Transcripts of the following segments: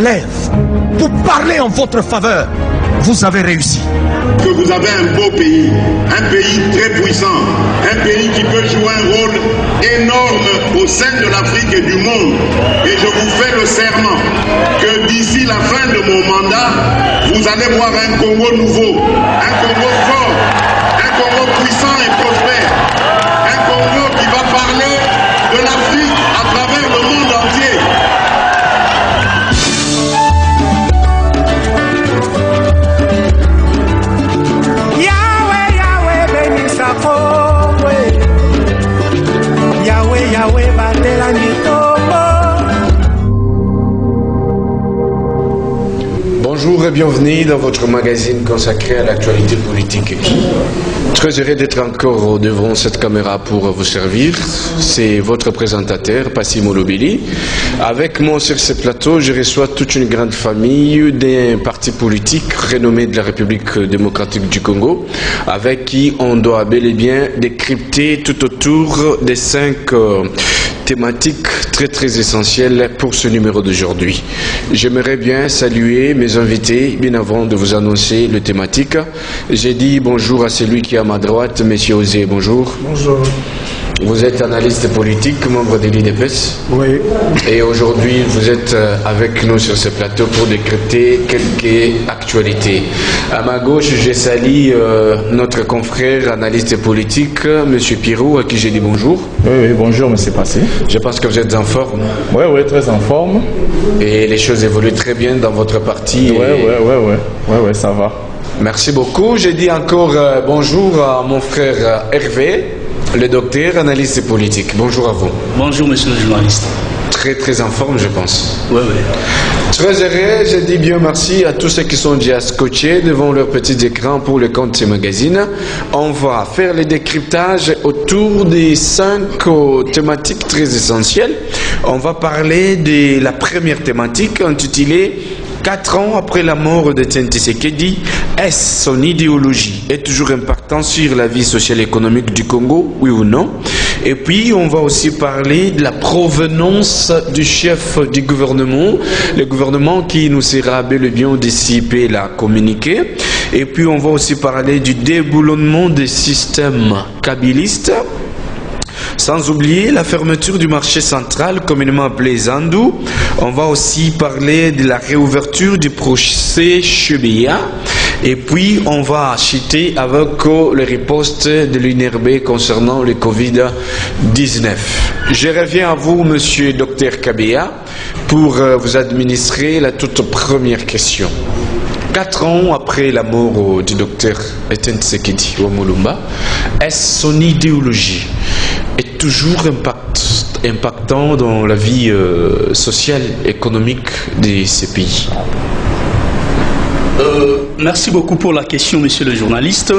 enlève pour parler en votre faveur, vous avez réussi. Que vous avez un beau pays, un pays très puissant, un pays qui peut jouer un rôle énorme au sein de l'Afrique et du monde. Et je vous fais le serment que d'ici la fin de mon mandat, vous allez voir un Congo nouveau, un Congo fort, un Congo puissant et prospère, un Congo qui va parler de l'Afrique à travers le monde entier. Bonjour et bienvenue dans votre magazine consacré à l'actualité politique. Très heureux d'être encore devant cette caméra pour vous servir. C'est votre présentateur, Passy Molobili. Avec moi sur ce plateau, je reçois toute une grande famille d'un parti politique renommé de la République démocratique du Congo, avec qui on doit bel et bien décrypter tout autour des 5 thématiques très essentielles pour ce numéro d'aujourd'hui. J'aimerais bien saluer mes invités bien avant de vous annoncer le thématique. J'ai dit bonjour à celui qui est à ma droite, Monsieur Osé, bonjour. Bonjour. Vous êtes analyste politique, membre de l'IDPS. Oui. Et aujourd'hui, vous êtes avec nous sur ce plateau pour décrypter quelques actualités. À ma gauche, j'ai sali notre confrère analyste politique, Monsieur Pirou, à qui j'ai dit bonjour. Oui, bonjour, Monsieur Passy. Je pense que vous êtes en forme. Oui, très en forme. Et les choses évoluent très bien dans votre parti. Oui, ça va. Merci beaucoup. J'ai dit encore bonjour à mon frère Hervé, le docteur, analyste politique. Bonjour à vous. Bonjour, monsieur le journaliste. Très en forme, je pense. Oui. Très heureux, je dis bien merci à tous ceux qui sont déjà scotchés devant leurs petits écrans pour le compte de ces magazines. On va faire le décryptage autour des 5 thématiques très essentielles. On va parler de la première thématique intitulée 4 ans après la mort de Etienne Tshisekedi, est-ce son idéologie est toujours impactante sur la vie sociale et économique du Congo, oui ou non? Et puis, on va aussi parler de la provenance du chef du gouvernement, le gouvernement qui nous sera bel et bien dissipé la communiqué. Et puis, on va aussi parler du déboulonnement des systèmes kabylistes. Sans oublier la fermeture du marché central, communément appelé Zandu. On va aussi parler de la réouverture du procès Chebia. Et puis, on va chuter avec les ripostes de l'UNRB concernant le Covid-19. Je reviens à vous, monsieur Dr Kabea, pour vous administrer la toute première question. 4 ans après la mort du docteur Etienne Tshisekedi au Mulumba, est-ce son idéologie est toujours impactant dans la vie sociale et économique de ces pays? Merci beaucoup pour la question, monsieur le journaliste.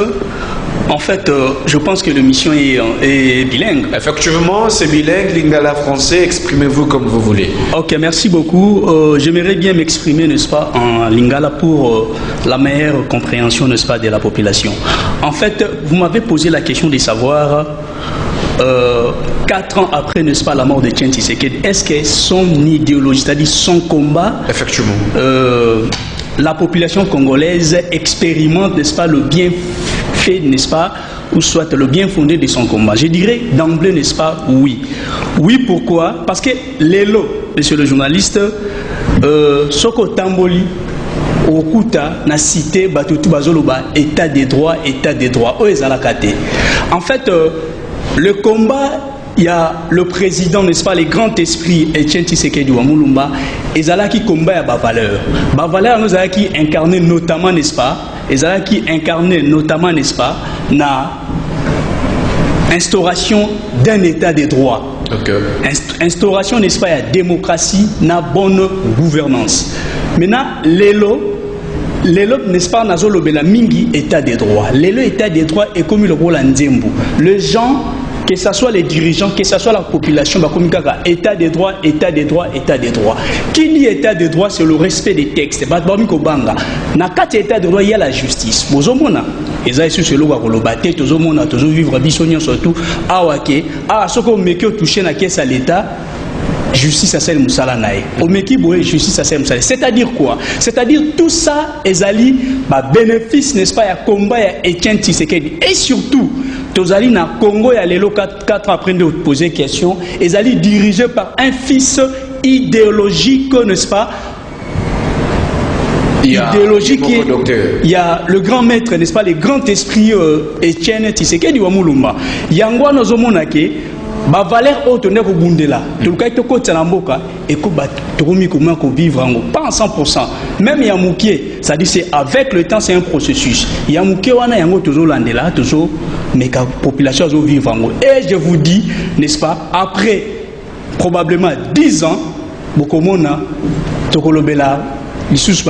En fait, je pense que l'émission est bilingue. Effectivement, c'est bilingue, lingala français, exprimez-vous comme vous voulez. Ok, merci beaucoup. J'aimerais bien m'exprimer, n'est-ce pas, en lingala pour la meilleure compréhension, n'est-ce pas, de la population. En fait, vous m'avez posé la question de savoir 4 ans après, n'est-ce pas, la mort de Etienne Tshisekedi, est-ce que son idéologie, c'est-à-dire son combat, effectivement, la population congolaise expérimente, n'est-ce pas, le bienfait, n'est-ce pas, ou soit le bien fondé de son combat? Je dirais d'emblée, n'est-ce pas, oui. Oui, pourquoi? Parce que l'élo, monsieur le journaliste, Soko Tamboli, Okuta, na cité, Batutu Bazoloba, état des droits, En fait, le combat, il y a le président, n'est-ce pas, le grand esprit Etienne Tshisekedi wa Mulumba, et Zala qui combat à valeur. Ba valeur nous a qui incarné notamment, n'est-ce pas, et Zala qui incarné notamment, n'est-ce pas, na instauration d'un état de droit. Okay. Instauration, n'est-ce pas, de démocratie, na bonne gouvernance. Maintenant, l'élo, n'est-ce pas, nazolo bela mingi état de droit. L'élo état de droit est comme le rôle en Nzembo. Les gens, que ce soit les dirigeants, que ce soit la population, état de droit, état de droit, état de droit. Qui dit état de droit, c'est le respect des textes. Dans quatre états de droit, il y a la justice. Bozomona, et ça, c'est le roi Kolobate, Tozomona, Tozo vivre, Bissonien surtout, Awake, Soko Mekyo touché na caisse à l'État. justice à celle Moussala Nae. Omeki boye justice à celle Moussala. C'est-à-dire quoi? C'est-à-dire tout ça, ezali, bénéfice, n'est-ce pas, ya combat ya Etienne Tshisekedi. Et surtout, Tozali na Congo, ya lelo 4 après de poser question, ezali dirigé par un fils idéologique, n'est-ce pas? Idéologique, il y a le grand maître, n'est-ce pas, le grand esprit Etienne Tshisekedi wa Mulumba. Yangwa nozomonake ba valeur autre ne ko bundela. Tout le cas to ko tsalamboka et ko ba tokomi comment ko vivre en pas en 100%. Même Yamouké, ça dit c'est avec le temps c'est un processus. Yamouké wana yango tozo landela, tozo mais ka population zo vivre en. Et je vous dis, n'est-ce pas, après probablement 10 ans, bokomona tokolobela. Merci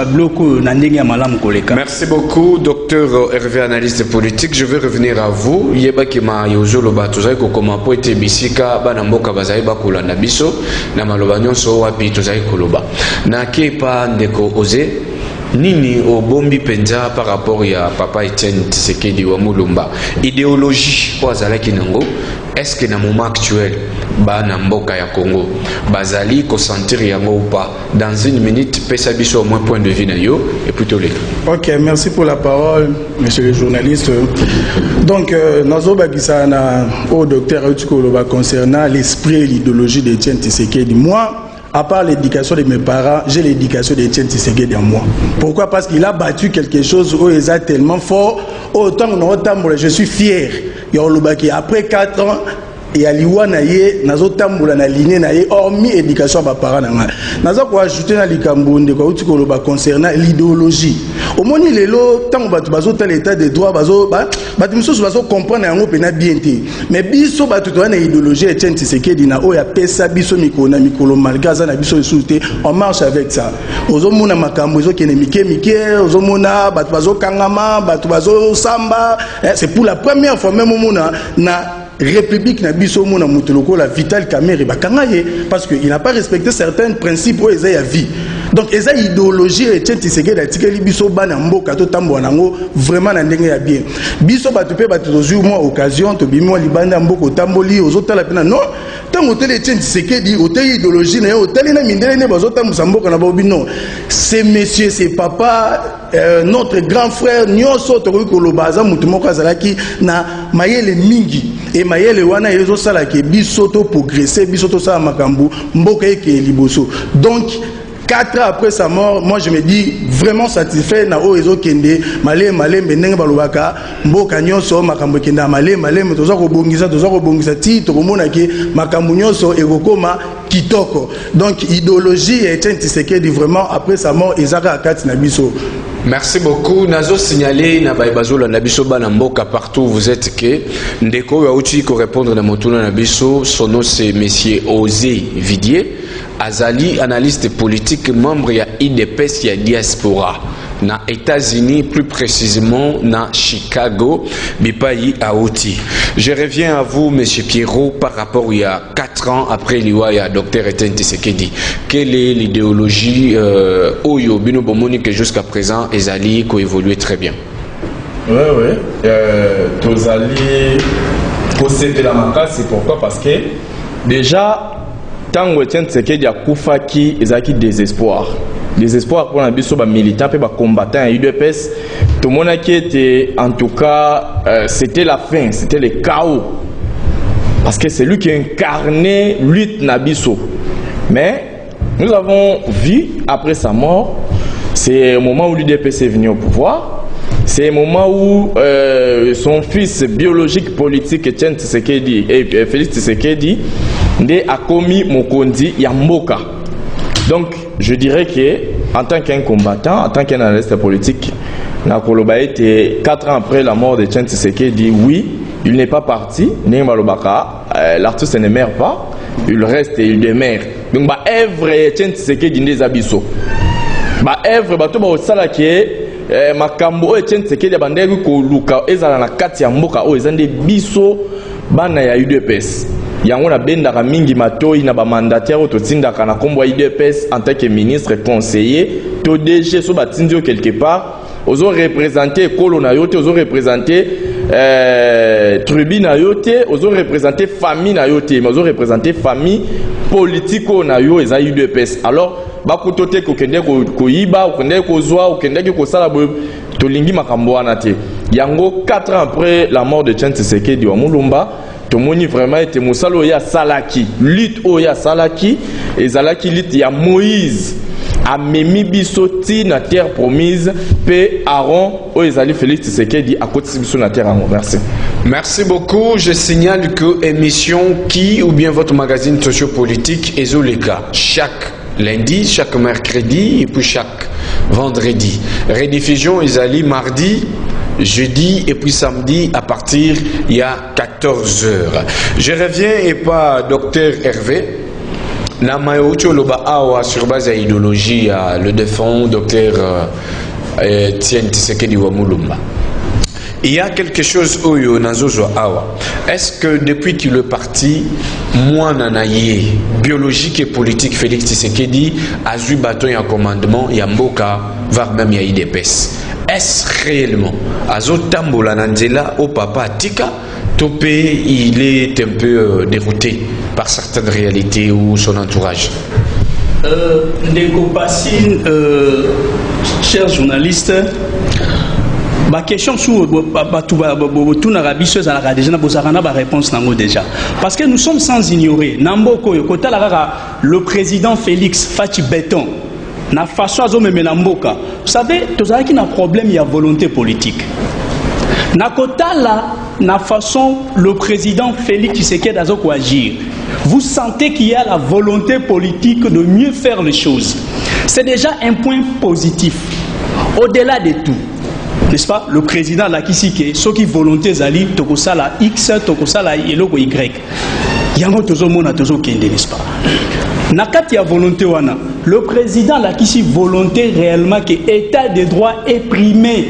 beaucoup, docteur Hervé, analyste politique. Je vais revenir à vous. Yebakima Yozolo Batozai Kokoma Poete Bisika Banamboka Bazai Bakulanda Biso Namalobanyon So Wapi Tozai Koloba. Na Kepa Ndeko Oze Nini au Bombi Penza par rapport à Papa Etienne Tshisekedi wa Mulumba. Idéologie pour Azalaki Nango. Est-ce que dans le moment actuel, Banamboka ya Congo, Bazali, Kosantir Yango ou pas? Dans une minute, Pesabiso au moins point de vue nayo et plutôt les. Ok, merci pour la parole, monsieur le journaliste. Donc, Nazoba Gisana au docteur Aoutikoloba concernant l'esprit et l'idéologie d'Etienne Tshisekedi. Moi, à part l'éducation de mes parents, j'ai l'éducation d'Etienne Tshisekedi en moi. Pourquoi? Parce qu'il a battu quelque chose où il est tellement fort. Autant je suis fier. Après 4 ans, et à l'Iwana, nazo tamboula na ligne na hormis éducation à parents nanga. Nazo ko ajouter na likambonde ko uti ko loba concernant l'idéologie. Au moni lelo tant batu bazo tel état de droit bazo batu mususu bazo comprendre yango pena bien te. Mais biso batu to na idéologie Etienne Tshisekedi na oya pesa biso mikona mikolo malgaza na biso souté on marche avec ça. Ozo mona makambo zo kene mike ozo mona batu bazo kangama batu bazo samba. C'est pour la première fois même mona na République n'a biso mona mutoloko la Vital Kamerhe bakangaye parce qu'il n'a pas respecté certains principes où ils a vie. Donc eza idéologie Etienne Tshisekedi atikeli biso bana mboka to tambo nango vraiment na ndenge ya bien. Biso batupe batozu moi occasion to bimwa libanda mboko tamboli ozotala pena non tango tele Etienne Tshisekedi hôtel idéologie na hôtel na mindele ne bazotambusa mboka na bobi non. C'est monsieur, c'est papa, notre grand frère nyonso to ko lobaza mutu moko azalaki na mayele mingi. Et mayele wana yezo sala ke biso to progresser biso to sala makambu mboka eke liboso. Donc 4 ans après sa mort, moi je me dis vraiment satisfait na oezo kende malé benenge balobaka mboka nyonso makambo kenda malé toza ko bongisa ti to komona ke makambo nyonso ekokoma kitoko. Donc idéologie Etienne Tshisekedi vraiment après sa mort ezaka akati na biso. Merci beaucoup. Nazo signalé na baibazola na biso bana mboka partout où vous êtes que ndeko ya uti ko répondre na motuna na biso son nom c'est monsieur Osé Vidier Azali, analyste politique, membre ya IDPS ya diaspora na États-Unis, plus précisément na Chicago, bipayi Aouti. Je reviens à vous, monsieur Pierrot, par rapport il y a 4 ans après l'Iwaya, docteur Etienne Tshisekedi. Quelle est l'idéologie Oyo Bino Bomoni que jusqu'à présent Ezali qui évolue très bien? Oui. Tozali possède la maca, c'est pourquoi? Parce que déjà, tant Etienne Tshisekedi a koufaki, ezaki désespoir. Désespoir pour les militants et les combattants à UDPS. Tout le monde qui était, en tout cas, c'était la fin, c'était le chaos. Parce que c'est lui qui incarnait lutte Nabiso. Mais nous avons vu, après sa mort, c'est le moment où l'UDPS est venu au pouvoir. C'est le moment où son fils biologique politique, Etienne Tshisekedi, et Félix Tshisekedi, a commis Mokondi Yamboka. Donc, je dirais que en tant qu'un combattant, en tant qu'un analyste politique, Nakoloba était 4 ans après la mort de Etienne Tshisekedi, oui, il n'est pas parti. L'artiste ne meurt pas, il reste et il demeure. Donc, œuvre Etienne Tshisekedi des abisso. Œuvre bato ba osala ke makambo Etienne Tshisekedi bandeki ko luka ezala na kati ya mboka o ezande biso bana ya UDPS. Yango na bendaka mingi matoi na ba mandataire to tindaka na kombo IDPS en tant que ministre conseiller to DG so batindio quelque part ozo représenter kolo na yote ozo représenter tribu na yo te, ozo représenter famille na yo te, mais ozo représenter famille politique na yo eza UDPS. Alors bakuto te kokende ko yiba, kokende ko zwa, kokende ko sala tolingi makambo wana te. Yango 4 ans après la mort de Etienne Tshisekedi wa Mulumba, tomoni vraiment ete musalo ya salaki, lutte o ya salaki, ezalaki lutte ya Moïse. A Memi Bissoti na terre promise, P. Aaron, Oezali Félix Tshisekedi à côté de la terre. Merci. Merci beaucoup. Je signale que émission qui ou bien votre magazine sociopolitique est Zoleka chaque lundi, chaque mercredi et puis chaque vendredi. Rediffusion Ezali mardi, jeudi et puis samedi à partir il y a 14h. Je reviens et pas Docteur Hervé. Na mayocho loba awa sur base à idéologie le défunt docteur Etienne Tshisekedi wa Mulumba. Il y a quelque chose oyo nazozo awa. Est-ce que depuis qu'il est parti, moi nanaye biologique et politique Félix Tshisekedi a eu bâton et un commandement et mboka voire même ya IDPS. Est-ce réellement azo tambola nanzela au papa tika Topé, il est un peu dérouté par certaines réalités ou son entourage. Ndeko Passine, chers journalistes, ma question sur tout Arabi, déjà réponse déjà. Parce que nous sommes sans ignorer. Namboko, le président Félix Fachi Béton, na façon à zomeme Namboka. Vous savez, tout ça qui n'a problème, il y a volonté politique. Nakotala, na façon, le président Félix Tshisekedi Azoko agir. Vous sentez qu'il y a la volonté politique de mieux faire les choses. C'est déjà un point positif. Au-delà de tout, n'est-ce pas, le président Lakisike, ceux qui volonté zali, tokosala X, tokosala eloko Y. Yango tozo mona tozo kende, n'est-ce pas? Nakati ya volonté wana, le président Lakisi volonté réellement que l'état de droit est primé.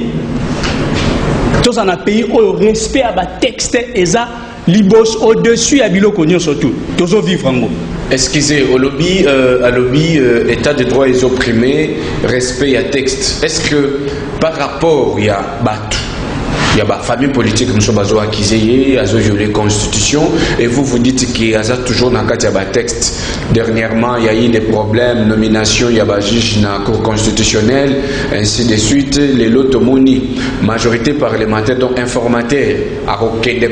Tous en a pays au respect à la texte et ça libos au-dessus à bilo konyo surtout. Tous vivre en gros. Excusez, au lobby, état de droit est opprimé, respect à texte. Est-ce que par rapport il y a Batou, il y a la famille politique nous sommes accusés, à violer la constitution et vous dites qu'il y a toujours dans le texte. Dernièrement, il y a eu des problèmes, nomination, il y a un juge dans la cour constitutionnelle, ainsi de suite. Les lotomoni, majorité parlementaire, donc informateur, a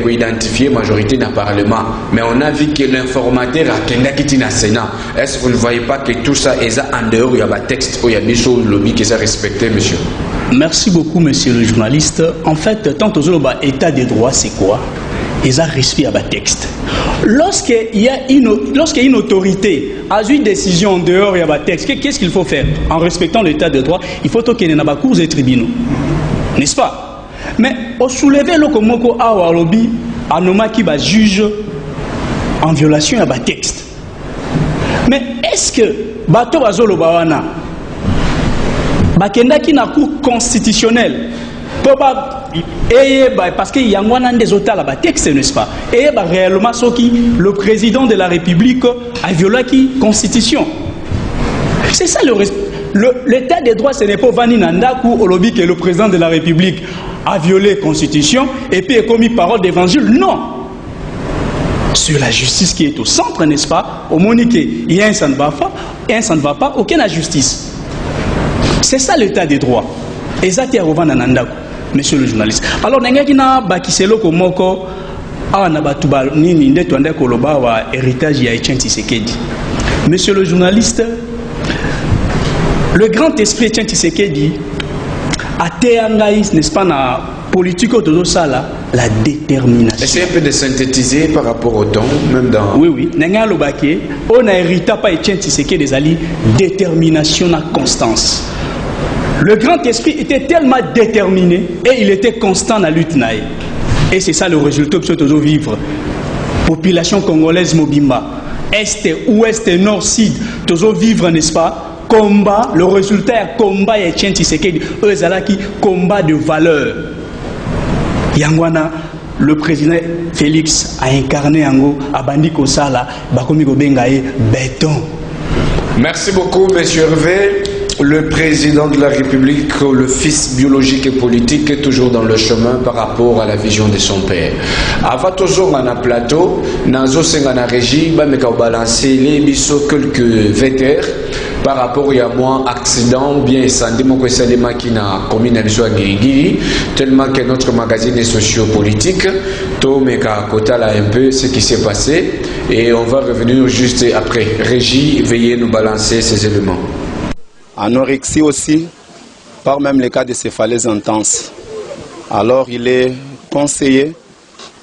identifié majorité dans le Parlement. Mais on a vu que l'informateur a quitté le Sénat. Est-ce que vous ne voyez pas que tout ça est en dehors, il y a un texte, il y a des choses, lobby qui sont respectées, monsieur? Merci beaucoup, monsieur le journaliste. En fait, tant aux autres, état de droit, c'est quoi? Ils ont respect à la texte. Lorsqu'il y a une autorité a une décision en dehors, il y a un texte, qu'est-ce qu'il faut faire? En respectant l'état de droit, il faut qu'il y ait des cours et tribunaux. N'est-ce pas? Mais au soulever le komoko awa lobby, anoma qui va juge en violation à un texte. Mais est-ce que bato bazolo bawana bakenda qui na cour constitutionnelle parce qu'il y a des hôtels à texte, n'est-ce pas? Et réellement, le président de la République a violé la Constitution. C'est ça l'état des droits, ce n'est pas Vani Nandaku ou lobby que le président de la République a violé la Constitution et puis a commis parole d'évangile. Non. Sur la justice qui est au centre, n'est-ce pas? Au Monique, il y a un ça ne va pas, aucune justice. C'est ça l'état des droits. Et ça, c'est Nandaku. Monsieur le journaliste. Alors, n'engagina bakiselo komoko awa na batuba nini ndeto ande koloba wa héritage ya Etienne Tshisekedi. Monsieur le journaliste, le grand esprit Etienne Tshisekedi a téangaïs, n'est-ce pas, na politique de sala la détermination. Essayez un peu de synthétiser par rapport au temps, même dans. Oui. N'enga lobake, on a hérité pas Etienne Tshisekedi des alliés détermination na constance. Le grand esprit était tellement déterminé et il était constant dans la lutte. Et c'est ça le résultat que nous vivre. Population congolaise Mobimba, Est, Ouest, Nord, Sud, nous vivre, n'est-ce pas? Combat, le résultat est combat et Etienne Tshisekedi, combat de valeur. Yangwana, le président Félix a incarné Ango, Abandi Kosala, Bakomi Gobengaye, béton. Merci beaucoup, monsieur Hervé. Le président de la République, le fils biologique et politique, est toujours dans le chemin par rapport à la vision de son père. Avant toujours on a plateau, nazo sengana régie, ba meka balancer les biso quelques vétères par rapport à moi accident bien incendie mon salema qui n'a commis na biso ngiri tellement que notre magazine est sociopolitique, to meka kotala un peu ce qui s'est passé et on va revenir juste après. Régie, veuillez nous balancer ces éléments. Anorexie aussi, par même les cas de céphalèse intense. Alors il est conseillé,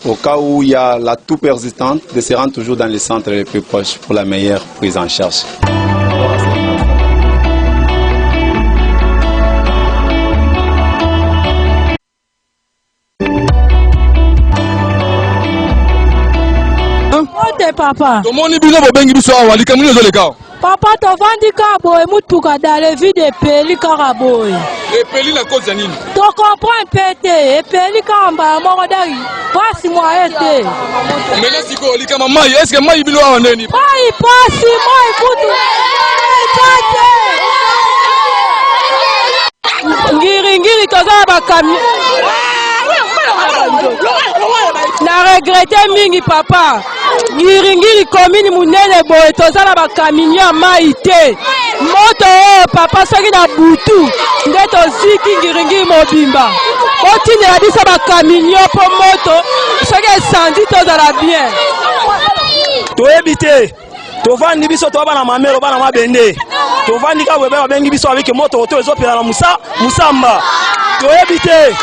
au cas où il y a la toux persistante, de se rendre toujours dans les centres les plus proches pour la meilleure prise en charge. Papa. Papa, tu vends du carboy, moutuka dans les vies de Peli Caraboy. Et Peli la cause d'anine. Tu comprends, pété, et Peli Caramba, Morodari, passe-moi, été. Mais là, c'est quoi, Likama, est-ce que moi, il a un ennemi? Passe-moi, écoute. Ngiri, toza bakami. Na regrette mingi papa. Ngiri commune munene boye tozala bakamion ya mai te. Moto papa soki na butu nde toziki ngiri mobimba. Otindela biso bakamion po moto soki esandi tozala bien. Toyebi te tovandi biso to bana mamelo bana mabende tovandi ka webe babengi biso avec moto to ezopela na musamba toyebi te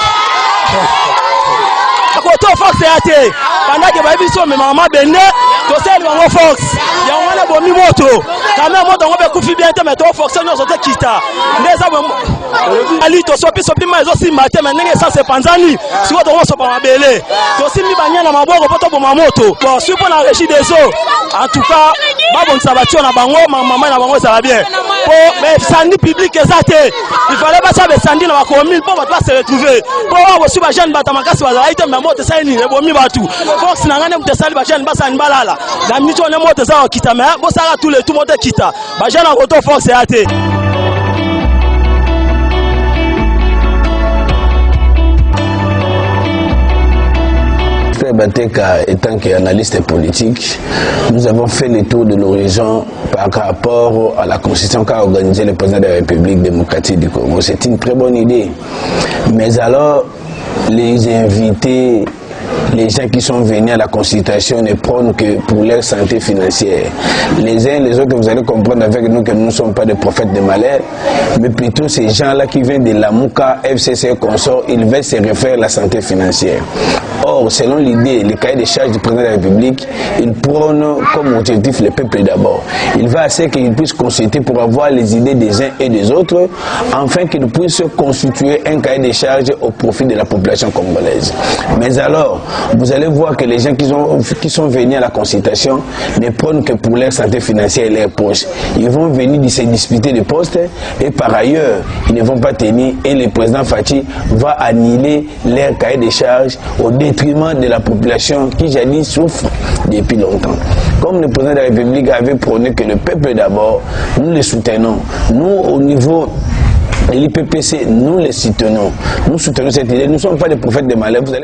koto fox ate pendant ba biso me mama bende to sel bango fox ya wana bomi moto kama moto ngobe kufi bien te me to fox no zote kita ndeza ali to sopi mazo simba te me ndenge ça se panzani siko to so pa mabele to simbi banyana maboko poto bo mamoto bon supo na régie des eaux en tout cas babon sabatio na bango maman na bango ça va bien po mais sandi public ezate il fallait pas ça sandi na ba commune pour pas se retrouver pour aussi ba jeune batamakasi bazala ite mais moto ça ni bomi batu fox na ngane mutesali ba jeune basa ni balala la minute on est moto ça kita mais bo ça tout le tout moto kita ba jeune auto fox ezate. Bateka étant qu'analyste politique, nous avons fait le tour de l'horizon par rapport à la constitution qu'a organisé le président de la République démocratique du Congo. C'est une très bonne idée. Mais alors, les invités, les gens qui sont venus à la consultation ne prônent que pour leur santé financière. Les uns et les autres, vous allez comprendre avec nous que nous ne sommes pas des prophètes de malheur, mais plutôt ces gens-là qui viennent de la Mouka, FCC consort, ils veulent se refaire la santé financière. Or, selon l'idée, le cahier des charges du président de la République, il prône comme objectif le peuple d'abord. Il va assez qu'il puisse consulter pour avoir les idées des uns et des autres, afin qu'il puisse constituer un cahier des charges au profit de la population congolaise. Mais alors, vous allez voir que les gens qui sont venus à la consultation ne prônent que pour leur santé financière et leurs poches. Ils vont venir se disputer des postes et par ailleurs, ils ne vont pas tenir et le président Fachi va annuler leur cahier des charges au détriment de la population qui jadis souffre depuis longtemps. Comme le président de la République avait prôné que le peuple d'abord, nous le soutenons. Nous, au niveau de l'IPPC, nous les soutenons. Nous soutenons cette idée. Nous ne sommes pas des prophètes de malheur. Vous allez...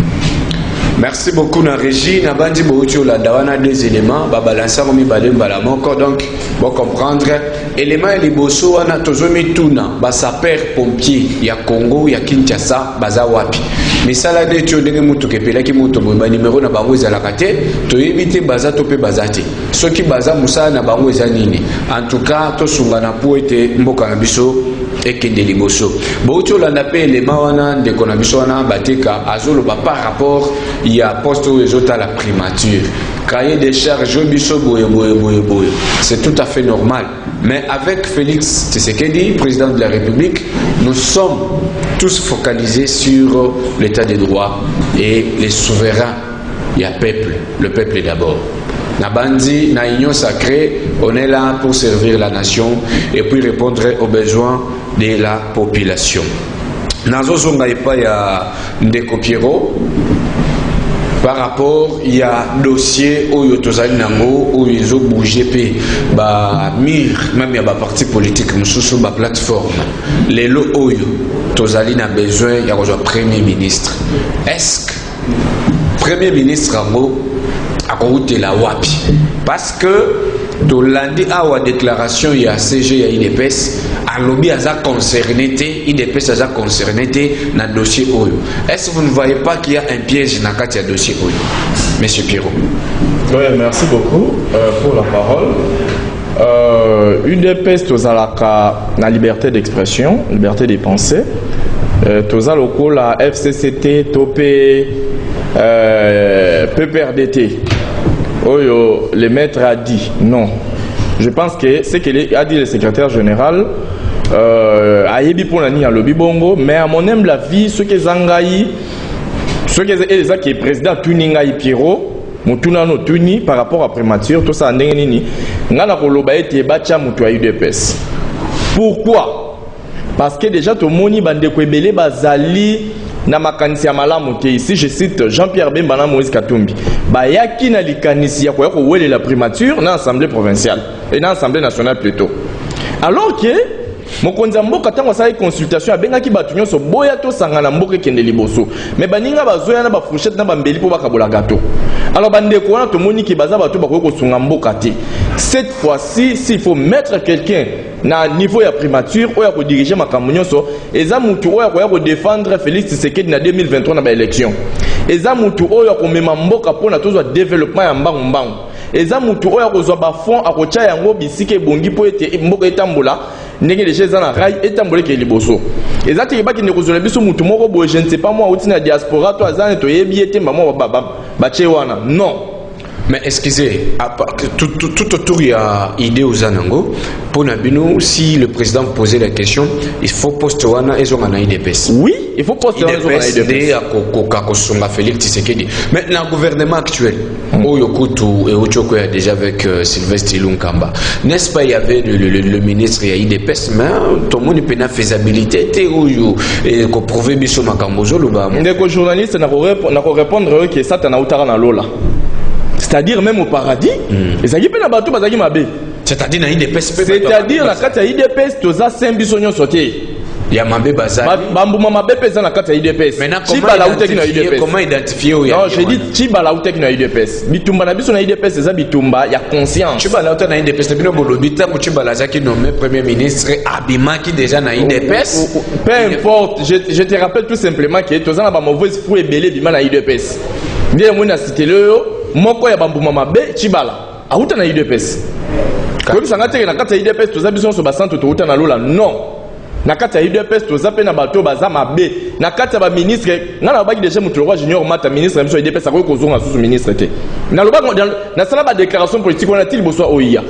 Merci beaucoup na régie na bandi boutio la dawana deux éléments ba balancer mi balem balamoko donc bon comprendre élément et liboso wana tozomi tuna ba saper pompier ya Congo ya Kinshasa baza wapi misala de tio ndenge mutu kepela ki mutu ba numéro na bango za la kate to éviter baza to pe bazate soki baza musala na bango za nini en tout cas to sungana po ete mboka na biso ekende liboso boutio la na pe élément wana de kona biso wana bateka azolo ba par rapport il y a poste où les autres à la primature. Cahier des charges, c'est tout à fait normal. Mais avec Félix Tshisekedi, président de la République, nous sommes tous focalisés sur l'état des droits et les souverains. Il y a peuple, le peuple d'abord. Nabandi, na union sacrée, on est là pour servir la nation et puis répondre aux besoins de la population. Nazo zonga epa ya Ndeko Piero. par rapport il y a dossier où tozali nango où ils ont bougé ba mire même il y a ba parti politique mususu ba plateforme les lo oyo tozali na besoin il y a un premier ministre. Est-ce que premier ministre ango akoute la wapi parce que to landi awa déclaration il y a CG il y a IDPS alobi aza concerné IDPS aza concerné na dossier oyo. Est-ce que vous ne voyez pas qu'il y a un piège na kati ya dossier oyo, Monsieur Pierrot? Oui, merci beaucoup pour la parole. UDPS tozalaka na liberté d'expression, liberté de pensée. Tozaloko la FCCT topé PPRDT. Oyo, le maître a dit non. Je pense que ce qu'a dit le secrétaire général a yebi pour l'année à lobby bongo, mais à mon humble avis, ce que Zangaï, ce que est président Tuningaï Pierrot, Mutuna no Tuni par rapport à prémature, tout ça en déni, ngana koloba ete bacha mutu a UDPS. Pourquoi? Parce que déjà tout moni bande kwebele bazali na makanisi ya malamu te. Ici je cite Jean-Pierre Bemba na Moïse Katumbi bayaki na likanisi ya ko wele la primature na assemblée provinciale et na assemblée nationale plutôt, alors que mokonzi mboka tango sa consultation abengaki batu nyonso boya to sangana mboka kende liboso mais baninga bazoya na ba fourchette na bambeli po bakabola gâteau. Alors bande ko na to moni ki baza batu bakoki kosunga mboka te. Cette fois-ci s'il faut mettre quelqu'un na niveau ya primature oya ko diriger makambo nyonso eza mutu oya ko défendre Félix Tshisekedi na 2023 na ba élection. Eza mutu oya ko mema mboka pona tozo développement ya mbangu. Eza mutu oya ko zo ba fond akocha yango bisike bongi po ete mboka etambola ndenge les gens na rail etambola ke liboso. Eza te baki ndeko zola biso mutu moko boye je ne sais pas moi outina diaspora to azane to yebi ete mama ba chewana. Non. Mais excusez, tout autour il y a idée aux anango. Pour Nabino, si le président posait la question, il faut poster wana et zona IDPS. Oui, il faut poster wana IDPS. Félix Tshisekedi. Mais le gouvernement actuel, Oyokutu et Ochoko déjà avec Sylvestre Ilunkamba. N'est-ce pas il y avait le ministre et IDPS, mais tout le monde peut na faisabilité te Oyo et ko prouver biso makambozo luba. Ndeko journaliste na ko répondre que ça tana utara na lola. C'est-à-dire même au paradis, c'est-à-dire na IDPS, c'est-à-dire la carte IDPS toza sembisonyo sauté. Il y a Mabé Bazali. Bambuma Mabé pesa na carte IDPS. Comment identifier non, j'ai dit Chiba la outek na IDPS. Bitumba na biso na IDPS eza bitumba ya conscience. Chiba la outek na IDPS bino bolobita ko Chiba la zaki nommé premier ministre Abima qui déjà na IDPS. Peu importe, je te rappelle tout simplement que toza na ba mauvaise foi belé bima na IDPS. Ndiye mwana cité le moko ya bambuma mabe Chibala auta na IDPS. Comme ça ngate na kata IDPS toza biso so basanto to uta na lola non. Na kata IDPS toza pe na bato baza mabe. Na kata ba ministre ngana ba déjà mutu roi junior mata ministre biso IDPS akoki kozonga sous ministre te. Na loba na sala ba déclaration politique on a til boso oya.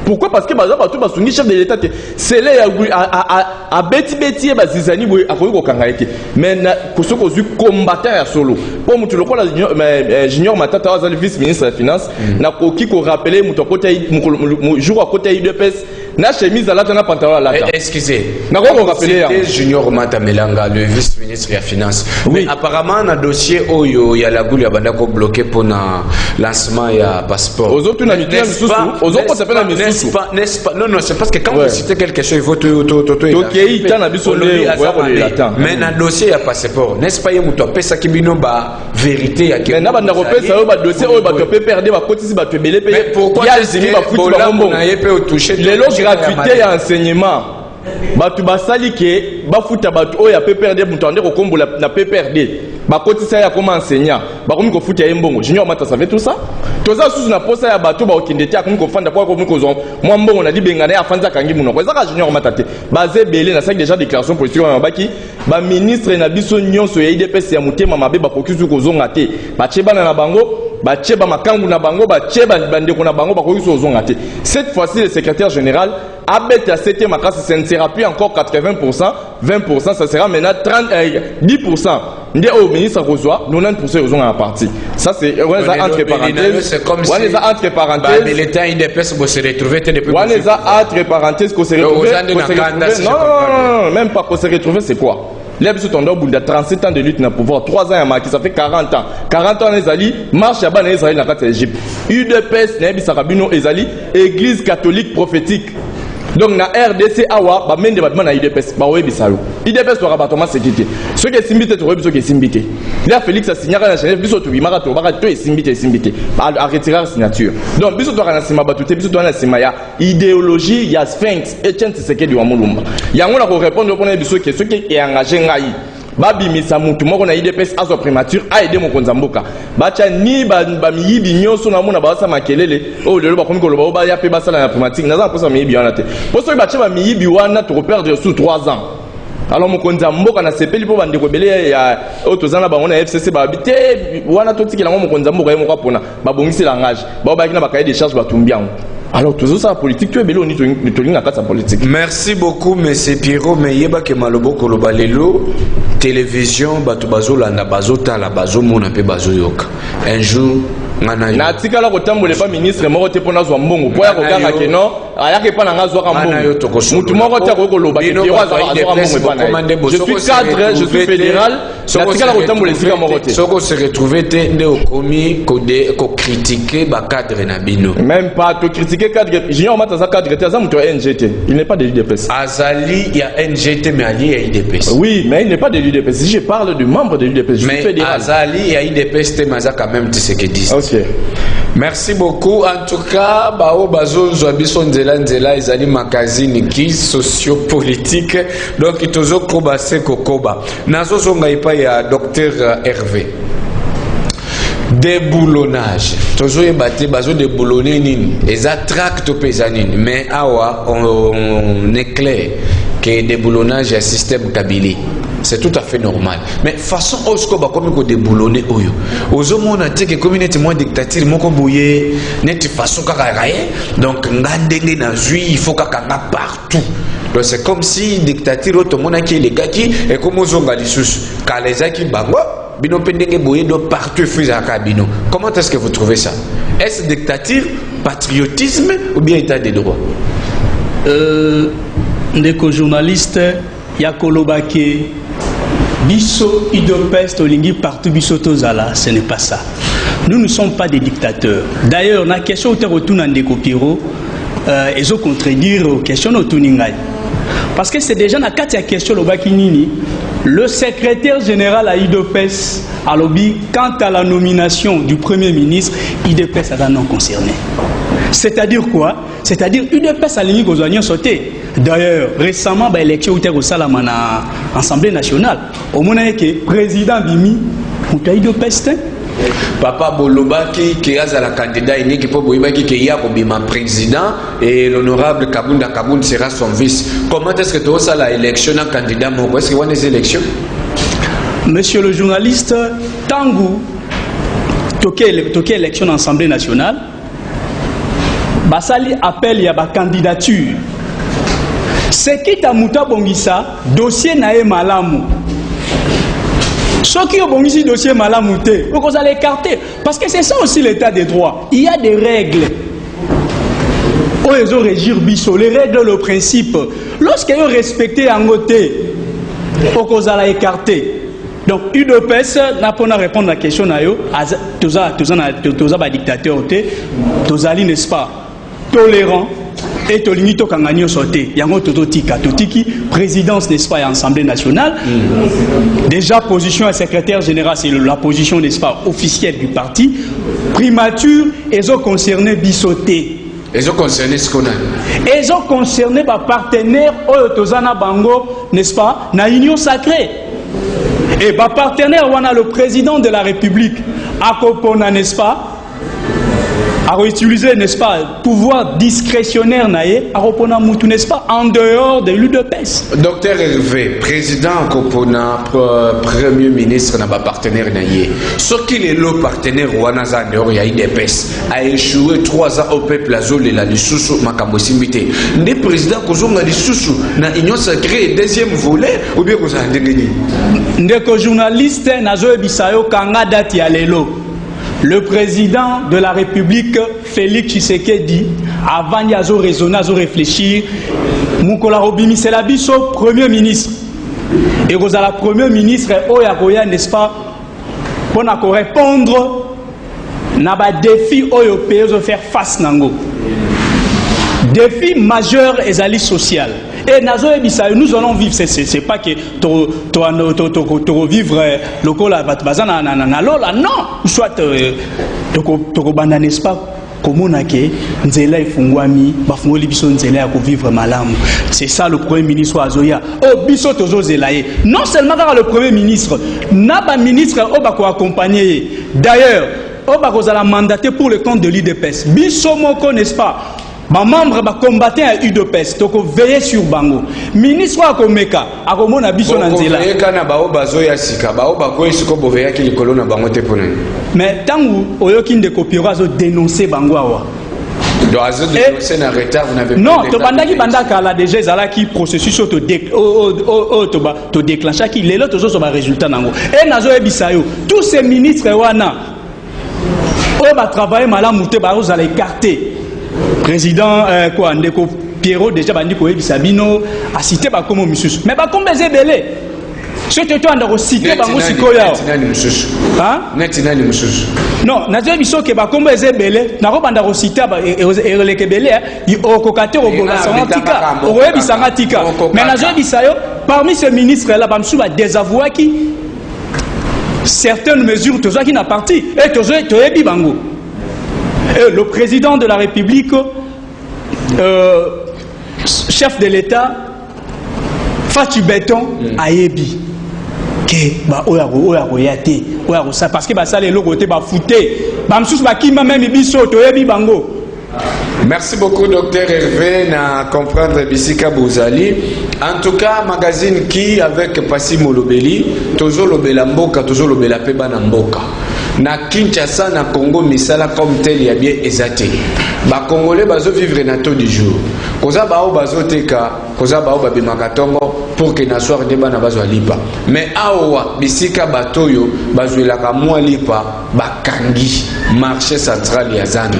Pourquoi? Parce que baza bato basungi chef de l'état c'est là a beti bazizani boy akoki kokanga ete. Mais na kosoko zu combattant ya solo. Pour mutu lokola junior matata wa zali vice ministre des finances na koki ko rappeler mutu côté jour à côté IDPS na chemise alata na pantalon alata. Excusez. Na ko rappeler junior mata melanga le vice ministre des finances. Oui. Mais apparemment na dossier oyo ya la goule ya banda ko bloqué pour na lancement ya passeport. Aux autres na mitu misusu, aux autres ça fait na misusu. N'est-ce pas? Non, c'est parce que quand vous citez quelque chose, il faut tout. Mais dans le dossier, il y a passeport. N'est-ce pas? Il y a un peu ça qui est une vérité. Mais dans le dossier, il peut perdre ma côté si tu es mais pourquoi est-ce que les lots gratuités et enseignement batu basali ke bafuta batu oya PPRD mutande ko kombola na PPRD bakotisa ya koma enseignant bakomi ko futa yembongo junior mata savait tout ça toza susu na posa ya batu ba okindete akomi ko fanda kwa komi ko zon mwa mbongo na libengana ya fanza kangi muno ko ezaka junior mata te baze belé na sac déjà déclaration politique na baki ba ministre na biso nyonso ya IDPS ya mutema mabe bakokisu ko zonga te bachebana na bango bacheba makangu na bango bacheba bandeko na bango bakokisu ko zonga te. Cette fois-ci le secrétaire général abet à 7e makasi ça ne sera plus encore 80%, 20%, ça sera maintenant 10%. Ndé au ministre reçoit 90% aux en partie. Ça c'est entre parenthèses. C'est comme si entre parenthèses. Mais l'État IDPS va se retrouver depuis. On les a entre parenthèses qu'on se retrouve. Non, même pas qu'on se retrouve, c'est quoi? Là, biso tondo bunda 37 ans de lutte na pouvoir, 3 ans à Macky, ça fait 40 ans. 40 ans ezali marche ya bana ezali na kati ya Égypte. UDPS na bisaka bino ezali église catholique prophétique. Donc na RDC awa ba mende ba na UDPS ba webisalo. UDPS to rabatoma sécurité. Ceux qui simbité to webiso qui simbité. Là Félix a signé na Genève biso to bimaka to baka to simbité à retirer la signature. Donc biso to kana sima batute biso to na sima ya idéologie ya Sphinx Etienne Tshisekedi wa Mulumba. Yango na ko répondre pour biso que ceux qui est engagé ngai babi misa mutu moko na IDPS azo primature a aider mon konzamboka bacha ni ba miyibi nyoso na mona ba sa makelele o lelo ba komi ko loba ba ya pe ba sala na primature naza posa miyibi wana te poso bacha ba miyibi wana to perdre sous 3 ans. Alors mon konzamboka na sepeli po bande ko belé ya otozana ba ngona FCC ba bité wana to tikela mon konzamboka ye moko pona ba bongisi langage ba ba kina ba cahier de charge ba tumbiango. Alors toujours ça politique tu es belé ni to na kata politique. Merci beaucoup monsieur Pierrot mais yeba ke malobo ko loba lelo télévision batu bazolanda bazotala bazomona pe bazoyoka un jour na tikala kotambola pa ministre moko te pona zwa mbongo po ya kokanga keno ayake pa nanga zwa mbongo mutu moko te ko loba ke Pierrot azwa mbongo pa na je suis cadre je suis fédéral na tikala kotambola sika moko te soko se retrouver te nde okomi ko critiquer ba cadre na bino même pas to critiquer cadre junior mata za cadre te za mutu NGT il n'est pas de l'UDPS azali ya NGT mais ali ya UDPS oui mais il n'est pas de l'UDPS si je parle du membre de l'UDPS je suis fédéral azali ya UDPS te maza quand même Tshisekedi. Okay. Merci beaucoup. En tout cas, bao bazo zwabiso nzela ezali magazine qui sociopolitique. Donc itozo koba se kokoba. Nazo zonga ipa ya Dr Hervé. Déboulonnage. Tozo yebate bazo déboulonner nini. Eza tract pesanine. Mais awa on est clair que déboulonnage est un système Kabili. C'est tout à fait normal. Mais façon osko ba comme ko déboulonner oyo. Ozo mona te que communauté moins dictature moko boye net façon kaka raye. Donc ngandenge na zui il faut kaka partout. Donc c'est comme si dictature to mona ki les gars qui et comme ozonga lisusu. Kalezaki bango bino pendenge boye do partout fusaka bino. Comment est-ce que vous trouvez ça? Est-ce dictature, patriotisme ou bien état de droit? Ndeko journaliste ya kolobake biso UDPS tolingi partout biso tozala, ce n'est pas ça. Nous ne sommes pas des dictateurs. D'ailleurs, la question où tu retournes à Ndeko Pierrot, ils ont contredire aux questions de Tuningai. Parce que c'est déjà dans la question de le secrétaire général à UDPS a lobby quant à la nomination du Premier ministre, UDPS a non concerné. C'est-à-dire quoi? C'est-à-dire UDPS a l'unique aux oignons sautés. D'ailleurs, récemment, l'élection où tu as à l'Assemblée nationale, au moment où le président Bimi, où UDPS. Papa Bolobaki qui a la candidat unique pour Boibaki qui a comme président et l'honorable Kabunda Kaboun sera son vice. Comment est-ce que tu as l'élection d'un candidat? Est-ce qu'il y a des élections? Monsieur le journaliste, Tangu, toqué élection à l'Assemblée nationale, Basali appelle y a ba candidature. C'est qui t'a mouta bongisa dossier nae malamu. Ceux qui ont ici dossier malamouté, vous allez écarter. Parce que c'est ça aussi l'état des droits. Il y a des règles. Ils ont régir biso, les règles, le principe. Lorsqu'ils ont respecté un côté, vous allez écarter. Donc, UDPS n'a pas répondre à la question. Tous les dictateurs, tous les n'est-ce pas, tolérants. Et Tolini Tokanganyo sauté. Yango Tototika, Totiki, présidence, n'est-ce pas, et Assemblée nationale. Déjà, position à secrétaire général, c'est la position, n'est-ce pas, officielle du parti. Primature, ils ont concerné Bissoté. Ils ont concerné ce qu'on a. Ils ont concerné par partenaire Oyotozana Bango, n'est-ce pas, na union sacrée. Et par partenaire, on a le président de la République, Akopona, n'est-ce pas, à utiliser, n'est-ce pas, pouvoir discrétionnaire, n'est-ce pas, en dehors de l'UDPS. Docteur Hervé, président Kopona, premier ministre, n'a pas partenaire naïe. Ce qu'il est le partenaire Wanaza dehors, il y a UDPS, a échoué 3 ans au peuple azul et la Lissoussou, Makambosimité. Les présidents Kozonga Lissoussou, na union sacrée, deuxième volet, ou bien vous avez dégagé. Ndeko journaliste, Nazo Bisayo, Kanga Dati Alelo. Le président de la République, Félix Tshisekedi, avant de raisonner, de réfléchir, Moukola Robimi, c'est la biso premier ministre. et vous avez le premier ministre Oyakoya, n'est-ce pas, pour répondre à des défis européens de faire face nango. Défi majeur et ali social. Et nous allons vivre, c'est pas que tu vivre le col à Batbazana, non, soit tu n'est-ce pas, comme on a que Nzela et Fungwami, Bafungoli Biso Nzela pour vivre malamu. C'est ça le premier ministre Azoya. Oh, Biso Tozo Zelaye. Non seulement car le premier ministre, n'a pas ministre Obako accompagné. D'ailleurs, Obako a mandaté pour le compte de l'IDPS. Biso Moko, n'est-ce pas? Ma membre va combattre à UDPS, donc veiller sur Bango. Ministre à Komeka, à Komona Biso Nanzela. Mais tant que Oyokin de Kopira a dénoncé Bango. Non, tu as déjà qui processus te déclenché qui les autres sont résultat nango. Et nazo ebisayo tous ces ministres wana on va travailler malam muté ba vous allez écarter. Président quoi ndeko Pierrot déjà bandi ko ebisabino a cité ba comme monsieur. Mais ba comme belé. Ce que tu as cité bango sikoya. Hein? Netina ni monsieur. Non, nazo biso ke ba comme belé na ko banda ko cité ba e belé o kokate o bola santika o ebisanga tika. Mais nazo bisayo parmi ces ministres là ba msu ba désavoué qui certaines mesures toza qui n'a parti et toza toyebi bango. Et le président de la République, chef de l'État, Fatou Béton, Ayebi, parce que ça les logos étaient foutés. Merci beaucoup, docteur Hervé, na comprendre Bissika Bouzali. En tout cas, magazine qui avec Passi Molobeli, Tozo Lobela Mboka, Tozo Lobela Peba Mboka. Na Kinshasa, na Congo, misala comme tel y a bien exaté. Ba Congolais bazo vivre na taux du jour. Koza bao bazo teka, koza bao babi makatongo pour que na soir deba na bazo lipa. Mais awa bisika batoyo bazo elaka mwa lipa bakangi marché central ya Zandu.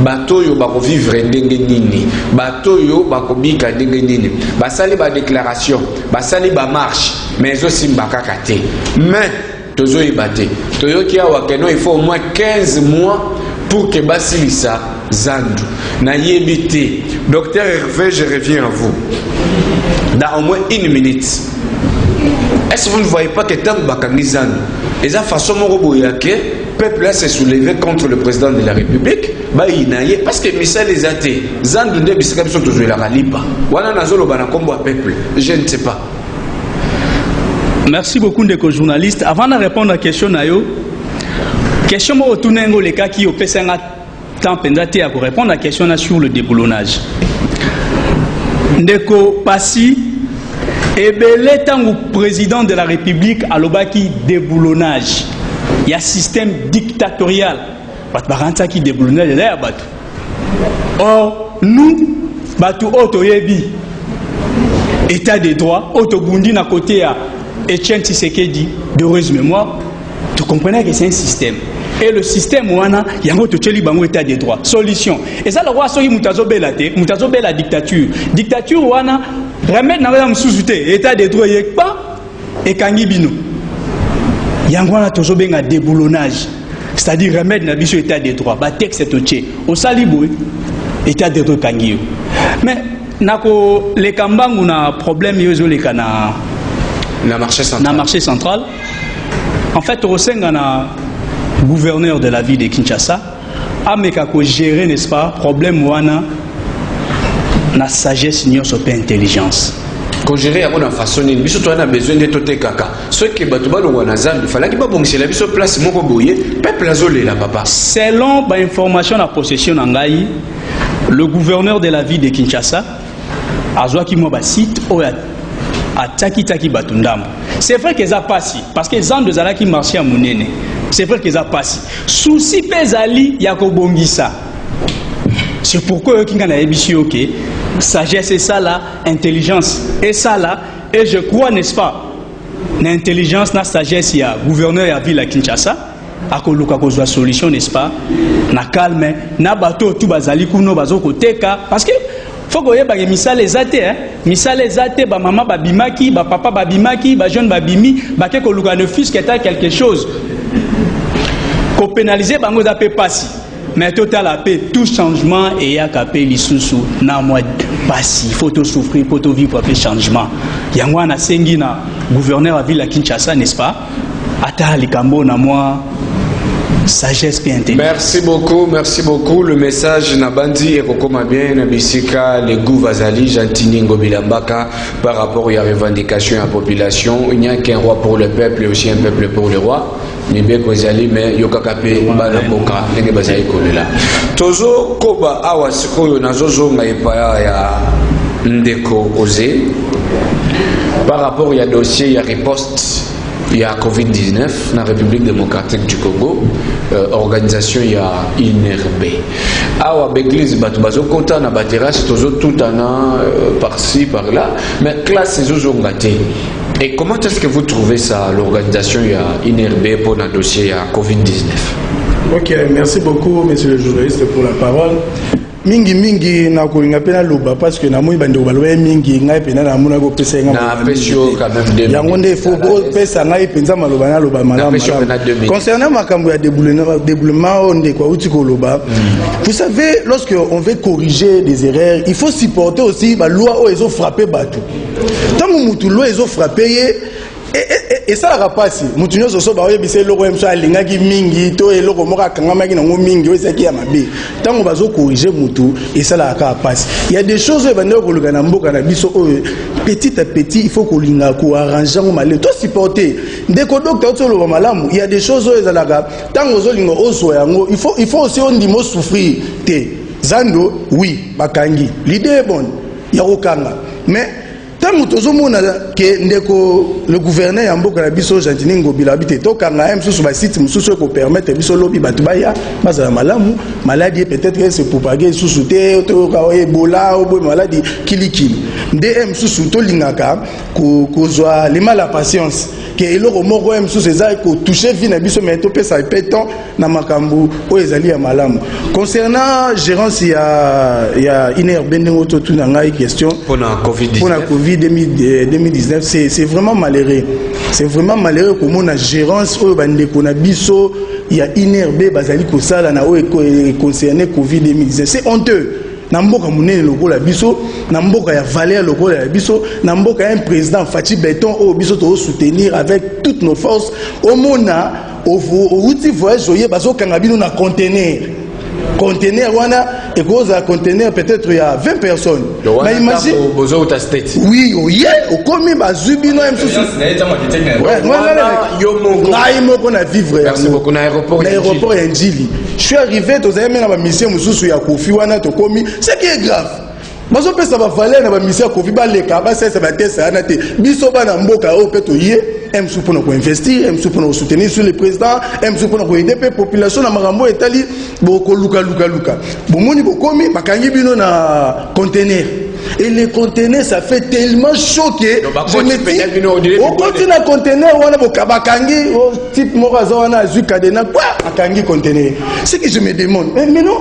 Batoyo bako vivre ndenge nini. Batoyo bako bika ndenge nini. Basali ba déclaration, basali ba marche, mais aussi mbakaka te. Mais Tozo ibate. Toyo ki awa keno il faut au moins 15 mois pour que Basilissa Zandu. Na yebite. Docteur Hervé, je reviens à vous. Dans au moins 1 minute. Est-ce que vous ne voyez pas que tant que Bakangi Zandu, et la façon dont le peuple s'est soulevé contre le président de la République, parce que Michel les athées, Zandu ne bisika biso toujours la lipa. Wana nazolo bana kombo peuple. Je ne sais pas. Merci beaucoup de journalistes. Avant de répondre à la question, question moi au les cas qui au PCNA temps pendate à répondre à la question sur le déboulonnage. Ndeko Passi et belé tant que président de la République à l'obaki déboulonnage. Il y a système dictatorial. Bat qui déboulonnage là bat. Or nous batu otoyebi état de droit otobundi na côté à Etienne Tshisekedi, d'heureuse mémoire, tu comprenais que c'est un système. Et le système, il y a un autre état de droit. Solution. Et ça, le roi, c'est la dictature. Dictature, remettre dans la sous-souté, état de droit, et pas, et Kangibino. Il y a un déboulonnage. C'est-à-dire remettre dans l'état de droit. Bah, texte, c'est au tché. Au salibou, état de droit, Kangibino. Mais, les Kambang, on a un problème, les Kana. Na marché central. En fait, au sein de gouverneur de la ville de Kinshasa, a géré, n'est-ce pas, problème wana na sagesse n'y a pas intelligence. Quand gérer à mon façon, il a besoin de tout kaka. Ce qui est batouba le wanazan, il fallait qu'il bon la biso place mon boye, peuple azolé la papa. Selon l'information à possession d'Angaï, le gouverneur de la ville de Kinshasa a joué qui m'a site à Taki Batundam. C'est vrai qu'ils ont passé, parce que les gens de Zala qui marchaient à Mounene, c'est vrai qu'ils ont passé. Souci Pezali, Yakobongisa. C'est pourquoi ils ont dit que sagesse et ça là, intelligence et ça là, et je crois, n'est-ce pas, l'intelligence, la sagesse, il y a gouverneur de la ville à Kinshasa, à Koluka Kozwa solution, n'est-ce pas, na calme, na bateau tout bazali kuno bazo koteka, parce que faut faut que ba misala ezate hein misala ezate ba maman babimaki ba papa babimaki ba jeune babimi ba ke ko luka ne fils que quelque chose ko pénaliser bango za pe passi mais total la paix tout changement et ya kapé lisusu na moi passi faut tout souffrir faut tout vivre pour changement yango na sengi na gouverneur à ville à Kinshasa n'est-ce pas ata likambo na moi sagesse et intelligence. Merci beaucoup. Le message Nabandi et Kokoma bien, Nabisika, les goûts Vazali, Gentini Ngobilambaka, par rapport à la revendication à la population. Il n'y a qu'un roi pour le peuple et aussi un peuple pour le roi. Nibe Kozali, mais Yokakape, Banaboka, Nenge Bazali Kolela. Tozo Koba Awasiko, Nazozo Ngaipaya ya Ndeko Oze. Par rapport à dossier, il y a riposte. Il y a Covid-19 dans la République démocratique du Congo, organisation il y a INRB. Awa l'église batubazo kota na batera c'est tout an par-ci par-là, mais classe c'est zongate. Et comment est-ce que vous trouvez ça l'organisation il y a INRB pour le dossier il y a Covid-19? Ok, merci beaucoup monsieur le journaliste pour la parole. Mingi na kolinga pena loba parce que na moi bando balwa mingi ngai pena na muna ko pesa nga na pesio quand même de yango nde faut pesa ngai penza maloba na loba malamu concernant makambo ya déboulement onde kwa uti ko loba vous savez lorsque on veut corriger des erreurs il faut supporter aussi ba loi o ezo frapper bato tant mutu loi ezo frapper et ça la passe mutu nyoso so ba oyebise loko emso alingaki mingi to eloko moka kangamaki na mingi oyesaki ya mabe tango bazo corriger mutu et ça la passe il y a des choses bande ko lukana mboka na biso petit à petit il faut ko linga ko arranger ngo malé to supporter ndeko docteur to lo malamu il y a des choses ezalaka tango zo lingo ozo yango il faut aussi on dit mo souffrir te zando oui bakangi l'idée est bonne ya okanga mais tant que le gouverneur Yamboka la biso Gentini Ngobila habite to kanga même sous ba site mususu ko permettre biso lobi batubaya bazala malamu maladie peut-être se propager sous souté to ka Ebola ou maladie kilikili DM sous to lingaka ko zwa les mal la patience que eloko moko même sous ces ko toucher vie na biso mais to pesa péton na makambu o ezali ya malamu concernant gérance il y a INRB ndenge to tuna ngai question pour la Covid 2019 c'est vraiment malheureux. C'est vraiment malheureux comme on a gérance au bandeko na biso il y a INRB bazali ko sala na o concerné Covid 2019 c'est honteux. Namboka munene lokola biso, namboka ya Valère lokola biso, namboka un président Fachi Béton au biso to soutenir avec toutes nos forces au mona au outil voyage joyeux bazo kangabino na conteneur wana et cause à conteneur peut-être il y a 20 personnes. Mais imagine oui, au commis bazubino même sous. Merci beaucoup na aéroport ya Njili. Je suis arrivé to zayeme na ba mission mususu ya Kofi wana to komi, ce qui est grave. Bazo pesa ba valeur na ba mission ya Kofi ba leka ba sesa ba tesa na te. Biso ba na mboka o peto yé. M pour nous investir, M pour nous soutenir sur le président, M pour nous aider la population na marambo etali boko luka. Bomoni bokomi bakangi bino na conteneur. Et les conteneurs ça fait tellement choquer. Je me dis au continent conteneur wana bokabakangi type moraza wana azukadena quoi bakangi conteneur. Ce que je me demande mais non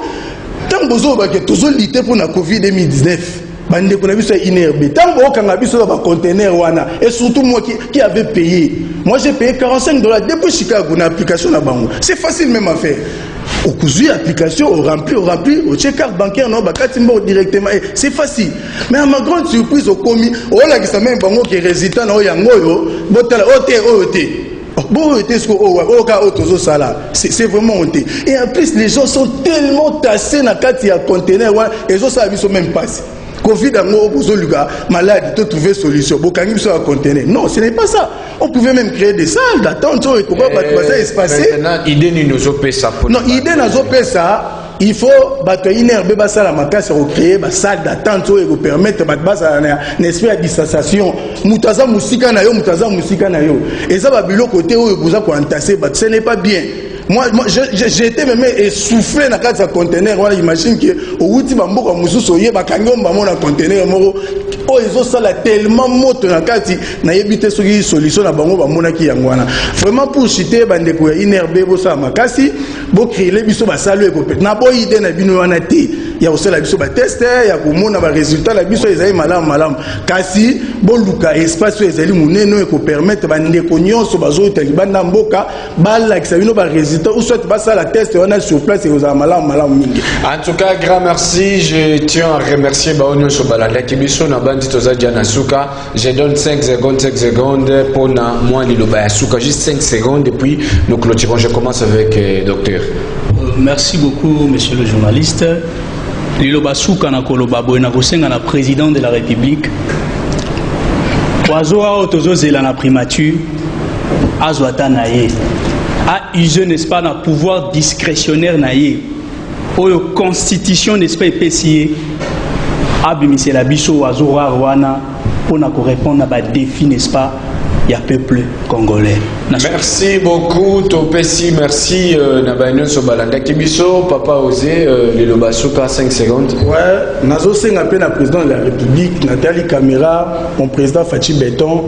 tant bozo ba que toujours lutter pour la Covid 2019. Bande qu'on a vu ça INRB. Tant qu'on a vu ça dans un conteneur wana et surtout moi qui avait payé. Moi j'ai payé $45 depuis Chicago une application à Bango. C'est facile même à faire. Au cousu application, au rempli, au check-out bancaire non bakatimbo directement. C'est facile. Mais à ma grande surprise au commis, oh là qui ça même Bango qui est résident na yango yo, botala OT. C'est vraiment honte. Et en plus les gens sont tellement tassés dans kati ya conteneur et ils sont même passés. Covid malade, tu trouver solution. Non, ce n'est pas ça. On pouvait même créer des salles d'attente. Maintenant, idée nous ça. Non, idée nous ça. Il faut créer des salles d'attente qui permettent une espèce de distanciation. Mutaza musika na yo. Et ça va côté où vous avez entasser, ce n'est pas bien. Moi j'étais même essoufflé dans le conteneur. Voilà, imagine que au outil bamboka mususu yeba kangomba mona conteneur moko o ezo sala tellement moto na kati na yebite soki solution na bango bamona ki yangwana. Vraiment pour citer bandeko ya INRB bo sa makasi bo créer biso ba salu eko pet. Na bo idée na bino wana te. ya osala biso ba test ya komona ba résultat la biso ezali malamu kasi boluka espace ezali munene ko permettre ba ndeko nyonso bazo talibanda mboka balakisa bino ba résultat ou soit basala test wana sur place et osala malamu mingi. En tout cas, grand merci. Je tiens à remercier Baonyo Sobalanda Kibiso na bandi tozadia na suka. Je donne 5 secondes pour na moi liloba ya suka, juste 5 secondes et puis nous clôturons. Je commence avec docteur. Merci beaucoup, monsieur le journaliste. Liloba suka na koloba boena kosenga na président de la République. Oazo a otozozela na primature azwata na ye. A usé n'est-ce pas na pouvoir discrétionnaire na ye. Oyo constitution n'est-ce pas épessier. Abimise la biso oazo rwana pour na répondre à ba défi n'est-ce pas. Il y a peuple congolais. Merci beaucoup, Topesi. Merci, Nabaino Sobalanda Kibiso. Papa Osé, Lilo Basuka, 5 secondes. Ouais, Nazo Senga Pena, président de la République, Nathalie Camara, mon président Fachi Béton.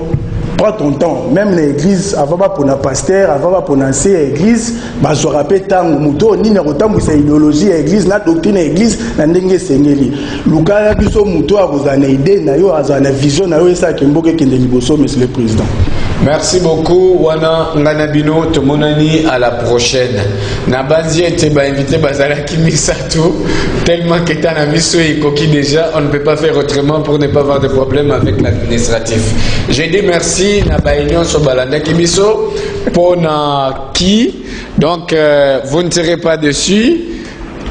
Prends ton temps, même l'église, avant pour na pasteur, avant pour na église, bah je rappelle tant muto ni na rotam sa idéologie église, la doctrine église, na ndenge sengeli. Luka biso muto a rozana idée na yo azana vision na yo esa kemboke kende liboso monsieur le président. Merci beaucoup, Wana Nganabino, Tomonani, à la prochaine. Nabanzi était invité Bazala Kimisato, tellement que t'as et coquille déjà, on ne peut pas faire autrement pour ne pas avoir de problème avec l'administratif. J'ai dit merci, Nabaïnion Sobalanda Kimiso, pour qui, donc vous ne tirez pas dessus.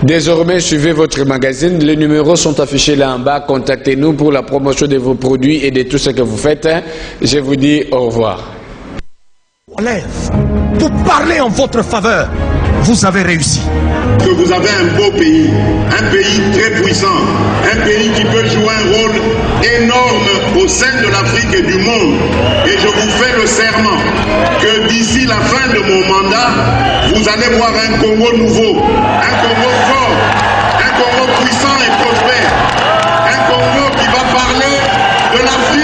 Désormais, suivez votre magazine. Les numéros sont affichés là en bas. Contactez-nous pour la promotion de vos produits et de tout ce que vous faites. Je vous dis au revoir. Pour parler en votre faveur, vous avez réussi. Que vous avez un beau pays très puissant, un pays qui peut jouer un rôle énorme au sein de l'Afrique et du monde. Et je vous fais le serment que d'ici la fin de mon mandat, vous allez voir un Congo nouveau, un Congo fort, un Congo puissant et prospère, un Congo qui va parler de l'Afrique